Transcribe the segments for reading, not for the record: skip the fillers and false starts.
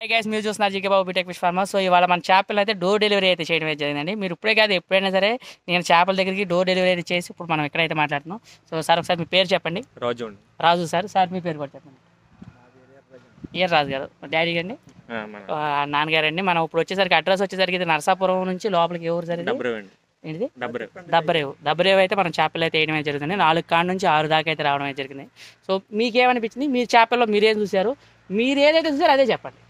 Hey guys, మీరు చూస్తున్నారు GK బాబు BTech fish farmer. So ఇవాళ మన చేపలు అయితే డోర్ డెలివరీ అయితే చేయడం అయితే జరిగిందండి. మీరు ఇప్పుడే కాదు ఎప్పుడైనా సరే నేను చేపల దగ్గరికి డోర్ డెలివరీ అయితే చేసి ఇప్పుడు మనం ఎక్కడైతే మాట్లాడుతున్నాం. సో సార్ ఒకసారి మీ పేరు చెప్పండి. రాజు. రాజు సార్. సార్ మీ పేరు కూడా చెప్పండి. ఇయర్ రాజు గారు. డాడీ అండి, నాన్నగారు అండి. మనం ఇప్పుడు వచ్చేసరికి అడ్రస్ వచ్చేసరికి ఇది నరసాపురం నుంచి లోపలికి ఎవరు సరే ఏంటిది దబ్బరేవు అయితే మనం చేపలు అయితే వేయడం అయితే జరుగుతుంది. 4 కాడ నుంచి 6 దాకా అయితే రావడం అయితే జరిగింది. సో మీకేమనిపించింది? మీరు చేపల్లో మీరేం చూసారు? మీరు ఏదైతే చూసారో అదే చెప్పండి.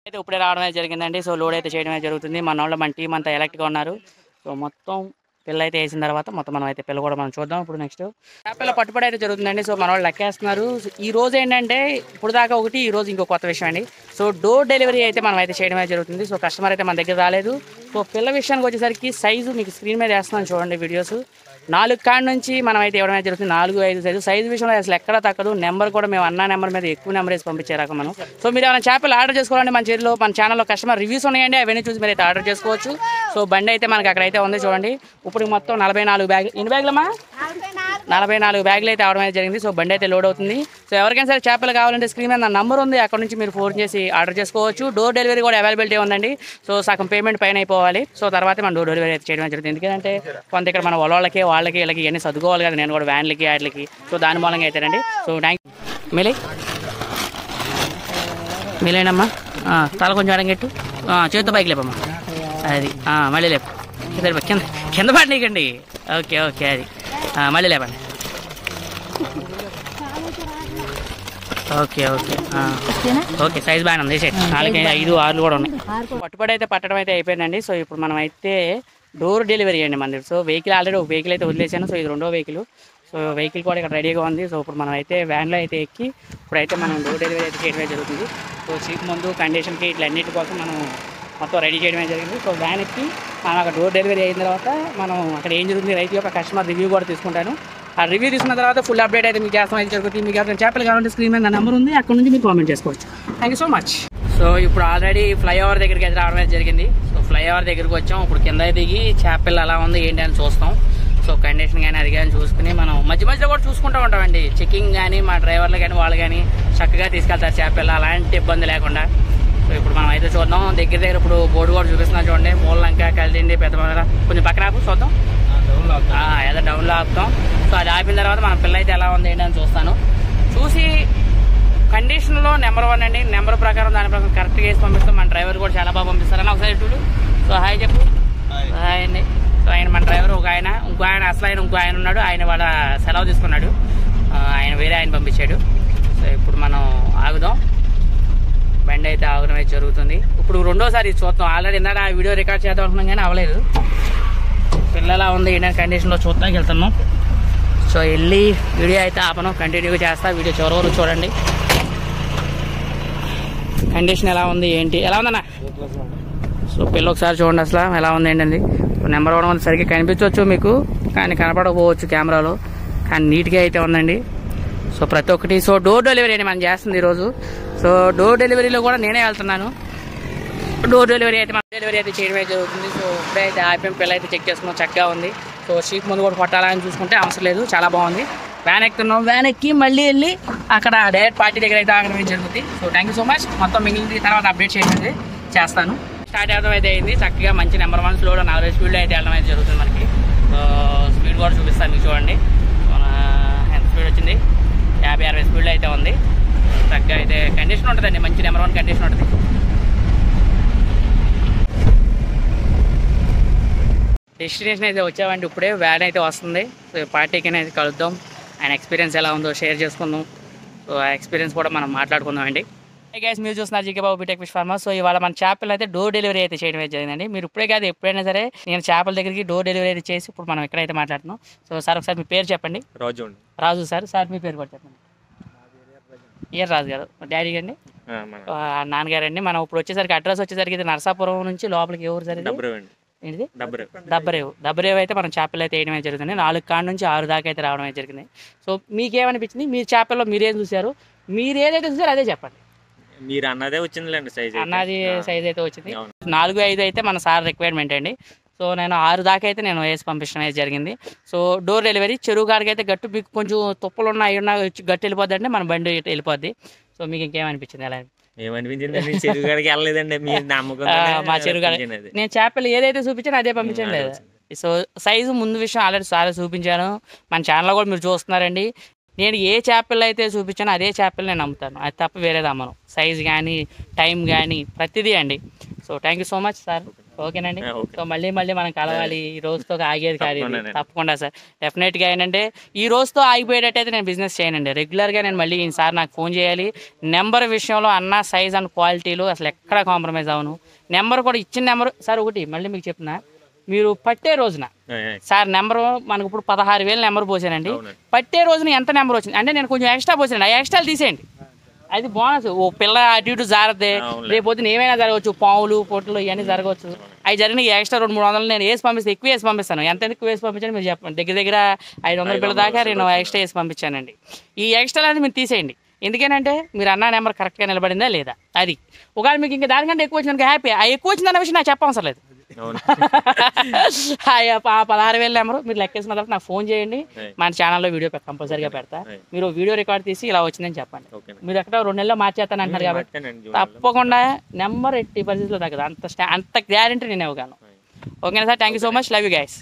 అయితే ఇప్పుడే రావడమే జరిగిందండి. సో లోడ్ అయితే చేయడమే జరుగుతుంది. మన టీం అంతా ఎలక్ట్గా ఉన్నారు. సో మొత్తం పిల్ల అయితే వేసిన తర్వాత మొత్తం మనం అయితే పిల్ల కూడా మనం చూద్దాం. ఇప్పుడు నెక్స్ట్ చేపల పట్టుబడి అయితే జరుగుతుందండి. సో మన వాళ్ళు లెక్కేస్తున్నారు. ఈ రోజు ఏంటంటే ఇప్పుడు దాకా ఒకటి, ఈ రోజు ఇంకో కొత్త విషయం అండి. సో డోర్ డెలివరీ అయితే మనం అయితే చేయడమే జరుగుతుంది. సో కస్టమర్ అయితే మన దగ్గర రాలేదు. సో పిల్ల విషయానికి వచ్చేసరికి సైజు మీకు స్క్రీన్ మీద వేస్తున్నాను చూడండి వీడియోస్. 4 కాడ నుంచి మనం అయితే ఇవ్వడం అయితే జరుగుతుంది. 4, 5 సైజు విషయంలో అసలు ఎక్కడ తగ్గదు. నెంబర్ కూడా మేము అన్న నెంబర్ మీద ఎక్కువ నెంబర్ వేసి పంపించే రకం మనం. సో మీరు ఏమైనా చేపలు ఆర్డర్ చేసుకోవాలంటే మన చేతిలో మన ఛానల్లో కస్టమర్ రివ్యూస్ ఉన్నాయండి. అవన్నీ చూసి మీరు అయితే ఆర్డర్ చేసుకోవచ్చు. సో బండి అయితే మనకి అక్కడైతే ఉంది చూడండి. ఇప్పుడు మొత్తం 44 బ్యాగులు. ఎన్ని బ్యాగులమ్మా? 44 బ్యాగులు అయితే అవడం అయితే జరిగింది. సో బండి అయితే లోడ్ అవుతుంది. సో ఎవరికైనా సరే చేపలు కావాలంటే స్క్రీన్ మీద నా నంబర్ ఉంది, అక్కడ నుంచి మీరు ఫోన్ చేసి ఆర్డర్ చేసుకోవచ్చు. డోర్ డెలివరీ కూడా అవైలబిలిటీ ఉందండి. సో సగం పేమెంట్ పైన అయిపోవాలి. సో తర్వాత మనం డోర్ డెలివరీ అయితే చేయడం జరుగుతుంది. ఎందుకంటే కొంత ఇక్కడ మన వాళ్ళకి వీళ్ళకి ఇవన్నీ చదువుకోవాలి కదా, నేను కూడా వ్యాన్లకి వాటికి. సో దాని మూలంగా అయితేనండి. సో థ్యాంక్ మిలేనమ్మా. తల కొంచెం అడంగెట్టు, చేతితో బైక్ లేపమ్మా. అది మళ్ళీ లేపు. కింద కింద పడినీకండి. ఓకే ఓకే, అది మళ్ళీ లేపండి. ఓకే ఓకే ఓకే, సైజ్ బాగానే ఉంది. 4, 5, 6 కూడా ఉన్నాయి. పట్టుబడి అయితే పట్టడం అయితే అయిపోయిందండి. సో ఇప్పుడు మనం అయితే డోర్ డెలివరీ అండి మన. సో వెహికల్ ఆల్రెడీ ఒక వెహికల్ అయితే వదిలేసాను. సో ఇది 2వ వెహికల్. సో వెహికల్ కూడా ఇక్కడ రెడీగా ఉంది. సో ఇప్పుడు మనం అయితే వ్యాన్లో అయితే ఎక్కి ఇప్పుడైతే మనం డోర్ డెలివరీ అయితే చేయడమే జరుగుతుంది. సో సీట్ ముందు కండిషన్కి ఇట్లా అన్నిటి కోసం మనం మొత్తం రెడీ చేయడమే జరిగింది. సో వ్యాన్ ఎక్కి మనం అక్కడ డోర్ డెలివరీ అయిన తర్వాత మనం అక్కడ ఏం జరుగుతుంది రైతు యొక్క కస్టమర్ రివ్యూ కూడా తీసుకుంటాను. ఆ రివ్యూ తీసుకున్న తర్వాత ఫుల్ అప్డేట్ అయితే మీకు చేస్తాం అయితే జరుగుతుంది. మీకు ఎవరైనా చేపలు కావాలంటే స్క్రీన్ మీద నా నెంబర్ ఉంది, అక్కడ నుంచి మీరు కామెంట్ చేసుకోవచ్చు. Thank you so much. So ఇప్పుడు ఆల్రెడీ ఫ్లైఓవర్ దగ్గరికి అయితే రావడం అయితే జరిగింది. సో ఫ్లైఓవర్ దగ్గరికి వచ్చాం. ఇప్పుడు కింద దిగి చేపలు ఎలా ఉంది ఏంటి అని చూస్తాం. సో కండిషన్ కానీ అది కానీ చూసుకుని మనం మధ్య మధ్యలో కూడా చూసుకుంటూ ఉంటామండి. చెకింగ్ కానీ మా డ్రైవర్లు కానీ వాళ్ళు కానీ చక్కగా తీసుకెళ్తారు చేపలు, అలాంటి ఇబ్బంది లేకుండా. సో ఇప్పుడు మనం అయితే చూద్దాం. దగ్గర ఇప్పుడు బోర్డు కూడా చూపిస్తున్నాం చూడండి. మూలంక కలిదిండి పెద్ద కొంచెం పక్కన ఆపు చూద్దాం. ఏదో డౌన్లో ఆపుతాం. సో అది ఆపిన తర్వాత మన పిల్ల అయితే ఎలా ఉంది ఏంటి అని చూస్తాను. చూసి కండిషన్లో నెంబర్ 1 అండి. నెంబర్ ప్రకారం దాని ప్రకారం కరెక్ట్గా వేసి పంపిస్తాం. మన డ్రైవర్ కూడా చాలా బాగా పంపిస్తారని ఒకసారి చూడు. సో హాయ్ చెప్పు. హాయ్ అండి. సో ఆయన మన డ్రైవర్ ఒక ఆయన, ఇంకో ఆయన అసలు ఇంకో ఆయన ఉన్నాడు. ఆయన వాళ్ళ సెలవు తీసుకున్నాడు. ఆయన వేరే ఆయన పంపించాడు. సో ఇప్పుడు మనం ఆగుదాం. బండి అయితే ఆగడం అయితే జరుగుతుంది. ఇప్పుడు 2వసారి చూద్దాం. ఆల్రెడీ ఇందాక ఆ వీడియో రికార్డ్ చేద్దాం అనుకున్నాం కానీ అవ్వలేదు. పిల్లలా ఉంది ఏంటంటే కండిషన్లో చూద్దానికి వెళ్తున్నాం. సో వెళ్ళి వీడియో అయితే ఆపను, కంటిన్యూగా చేస్తా. వీడియో చివరి వరకు చూడండి. కండిషన్ ఎలా ఉంది ఏంటి, ఎలా ఉందన్నా? సో పిల్ల ఒకసారి చూడండి అసలు ఎలా ఉంది ఏంటండి. నెంబర్ 1 ఉంది. సరిగ్గా కనిపించవచ్చు మీకు, కానీ కనపడకపోవచ్చు కెమెరాలో, కానీ నీట్గా అయితే ఉందండి. సో ప్రతి ఒక్కటి. సో డోర్ డెలివరీ అని మనం చేస్తుంది ఈరోజు. సో డోర్ డెలివరీలో కూడా నేనే వెళ్తున్నాను. డోర్ డెలివరీ అయితే మన డెలివరీ అయితే చేయడమే జరుగుతుంది. సో ఇప్పుడైతే ఆపిన పిల్ల అయితే చెక్ చేసుకున్నాం, చక్కగా ఉంది. సో షీట్ ముందు కూడా కొట్టాలని చూసుకుంటే అవసరం లేదు, చాలా బాగుంది. వ్యాన్ ఎక్కుతున్నాం. వ్యాన్ ఎక్కి మళ్ళీ వెళ్ళి అక్కడ డైరెక్ట్ పార్టీ దగ్గర అయితే ఆగడం జరుగుతుంది. So thank you so much. మొత్తం మిగిలిన తర్వాత అప్డేట్ చేయడం చేస్తాను. స్టార్ట్ అవడం అయితే అయింది. చక్కగా మంచి నెంబర్ 1 స్లోలో 40 స్పీడ్లో అయితే వెళ్ళడం అయితే జరుగుతుంది మనకి. సో స్పీడ్ కూడా చూపిస్తాను మీకు చూడండి. మన ఎంత స్పీడ్ వచ్చింది? 50-60 స్పీడ్లో అయితే ఉంది. చక్కగా అయితే కండిషన్ ఉంటుందండి, మంచి నెంబర్ 1 కండిషన్ ఉంటుంది. డెస్టినేషన్ అయితే వచ్చామండి. ఇప్పుడే వ్యాన్ అయితే వస్తుంది. సో పార్టీకి అయితే కలుద్దాం. ఆయన ఎక్స్పీరియన్స్ ఎలా ఉందో షేర్ చేసుకుందాం. సో ఆ ఎక్స్పీరియన్స్ కూడా మనం మాట్లాడుకుందాం అండి. హే గైస్, మీరు చూస్తున్నారు జీకే బాబు బీటెక్ ఫిష్ ఫార్మర్. సో ఇవాళ మన చేపలు అయితే డోర్ డెలివరీ అయితే చేయడం అయితే జరిగిందండి. మీరు ఇప్పుడే కాదు ఎప్పుడైనా సరే నేను చేపల దగ్గరికి డోర్ డెలివరీ అయితే చేసి ఇప్పుడు మనం ఎక్కడైతే మాట్లాడుతున్నాం. సో సార్ ఒకసారి మీ పేరు చెప్పండి. రాజు. రాజు సార్. సార్ మీ పేరు కూడా చెప్పండి. ఇయర్ రాజు గారు. డాడీ అండి, నాన్నగారు అండి. మనం ఇప్పుడు వచ్చేసరికి అడ్రస్ వచ్చేసరికి ఇది నరసాపురం నుంచి లోపలికి ఎవరు సరే ఏంటిది దబ్బరేవు అయితే మనం చేపలు అయితే వేయడం అయితే జరుగుతుంది. 4 కాడ నుంచి 6 దాకా అయితే రావడం అయితే జరిగింది. సో మీకేమనిపించింది? మీరు చేపల్లో మీరేం చూసారు? మీరు ఏదైతే చూసారో అదే చెప్పండి. మీరు అన్నదే వచ్చిందిలేండి సైజ్. అన్నది సైజ్ అయితే వచ్చింది. 4, 5 అయితే మన సార్ రిక్వైర్మెంట్ అండి. సో నేను 6 దాకా అయితే నేను వేసి పంపించడం అయితే జరిగింది. సో డోర్ డెలివరీ చెరువు కాడికి అయితే గట్టు మీకు కొంచెం తుప్పలు ఉన్న అవి ఉన్న గట్టు వెళ్ళిపోద్ది అంటే మన బండి వెళ్ళిపోద్ది. సో మీకు ఇంకేమనిపించింది ఎలా ఏమనిపించింది? చెరువు కాడికి వెళ్ళలేదండి, మీరు నమ్మకం మా చెరువు కాడ నేను చేపలు ఏదైతే చూపించానో అదే పంపించండి లేదు. సో సైజు ముందు విషయం ఆల్రెడీ చాలా చూపించాను, మన ఛానల్లో కూడా మీరు చూస్తున్నారండి. నేను ఏ చేపలు అయితే చూపించానో అదే చేపలు నేను అమ్ముతాను, అది తప్ప వేరేది అమ్మను. సైజ్ కానీ టైం కానీ ప్రతిదీ అండి. So thank you so much sir. ఓకేనండి. సో మళ్ళీ మనం కలవాలి, ఈ రోజుతో ఆగేది కాదు ఇది. తప్పకుండా సార్, డెఫినెట్గా ఏంటంటే ఈ రోజుతో ఆగిపోయేటట్టయితే నేను బిజినెస్ చేయనండి. రెగ్యులర్గా నేను మళ్ళీ ఈసారి నాకు ఫోన్ చేయాలి. నెంబర్ విషయంలో అన్న సైజ్ అండ్ క్వాలిటీలు అసలు ఎక్కడ కాంప్రమైజ్ అవ్వను. నెంబర్ కూడా ఇచ్చిన నెంబర్ సార్ ఒకటి మళ్ళీ మీకు చెప్తున్నా, మీరు పట్టే రోజున సార్ నెంబర్ మనకు ఇప్పుడు 16,000 నెంబర్ పోసానండి. పట్టే రోజున ఎంత నెంబర్ వచ్చింది అంటే నేను కొంచెం ఎక్స్ట్రా పోసానండి, ఆ ఎక్స్ట్రాలు తీసేయండి, అది బోనస్. ఓ పిల్ల అటు ఇటు జారద్దే, రేపొద్దున ఏమైనా జరగవచ్చు, పావులు పొట్లు ఇవన్నీ జరగవచ్చు. అవి జరిగిన ఎక్స్ట్రా 200-300 నేను వేసి పంపిస్తాను, ఎక్కువ వేసి పంపిస్తాను. ఎంత ఎక్కువ వేసి పంపించాను మీరు చెప్పండి. దగ్గర 500 పిల్లల దాకా నేను ఎక్స్ట్రా వేసి పంపించానండి. ఈ ఎక్స్ట్రా అనేది మీరు తీసేయండి, ఎందుకేనంటే మీరు అన్న నెంబర్ కరెక్ట్గా నిలబడిందా లేదా అది. ఒకవేళ మీకు ఇంకా దానికంటే ఎక్కువ వచ్చింది హ్యాపీ, ఆ ఎక్కువ వచ్చిందన్న విషయం నాకు చెప్పవసరం లేదు. 16,000 నెంబరు మీరు లెక్కేసిన తర్వాత నాకు ఫోన్ చేయండి, మన ఛానల్లో వీడియో కంపల్సరీగా పెడతా. మీరు వీడియో రికార్డ్ తీసి ఇలా వచ్చిందని చెప్పండి. మీరు ఎక్కడ 2 నెలల్లో మార్చేస్తాను అంటున్నారు కాబట్టి తప్పకుండా నెంబర్ 80% తగ్గదు, అంత గ్యారెంటీ నేను ఇవ్వగలను. ఓకేనా sir, thank you so much, love you guys.